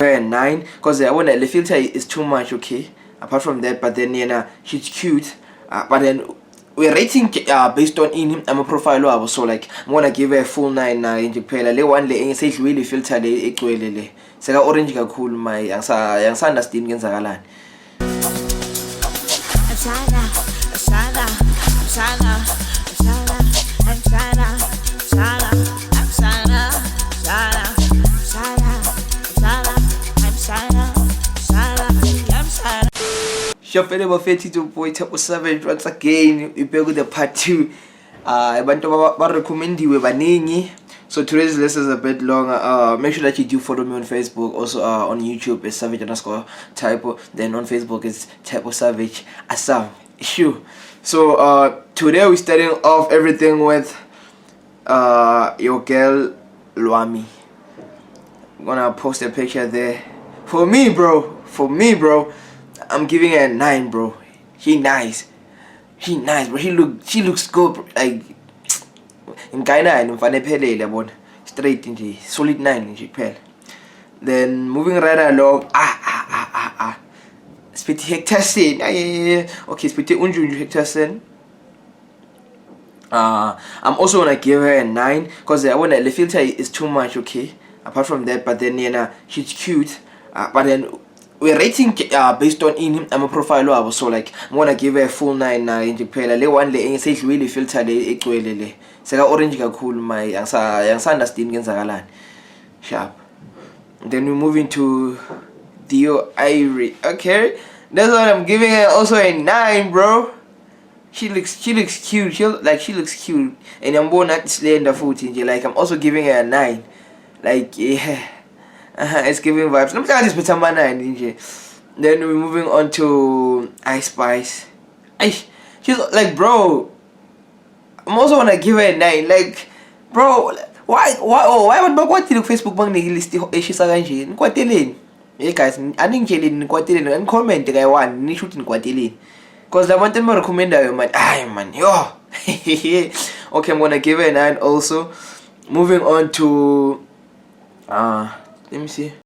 a 9 because I want the filter is too much, okay, apart from that. But then she's cute, but then we're rating based on in I'm a profile, so like I'm gonna give her a full 9 in Japan. Le one le say really filter le egcwele seka orange kakhulu my angisa understand ngenzakalani. Shafele bafethi to boy Table Savage once again. We back with the part 2. Abantu ba recommendiwe baningi. So today's lesson is a bit longer. Make sure that you do follow me on Facebook, also on YouTube it's Savage_Typo. Then on Facebook it's Typo Savage Asam. Sure. So today we're starting off everything with your girl Luami. I'm gonna post a picture there. For me, bro. I'm giving her a 9, bro. She nice, bro. She looks good, bro. Like in Kaina and Fanepele, straight into solid 9 in Japan. Then moving right along, Spiti Hectasen. Okay, Spiti Unju Hectasen. I'm also gonna give her a 9 because I want the filter is too much, okay. Apart from that, but then she's cute, but then we're rating based on in I'm a profile, so like I'm gonna give her a full 9 in Japan. Le one le say really filter le egcwele seka orange kakhulu my angisa understand ngenzakalani. Sharp. Then we move into Dio Irie. Okay, that's what I'm giving her also a 9, bro. She looks cute. She looks cute, and I'm born at slender foot in like I'm also giving her a 9. Like yeah. It's giving vibes. Let me tell you this 9. Then we're moving on to Ice Spice. She's like, bro, I'm also gonna give her a 9. Like, bro, why would what look Facebook bang list she's kanje? Nkwateleni. Hey guys, aningitshele nkwateleni and comment guy one ni shoot nkwateleni. Cause the one time I recommend her man, yo. Okay, I'm gonna give her a 9 also. Moving on to let me see.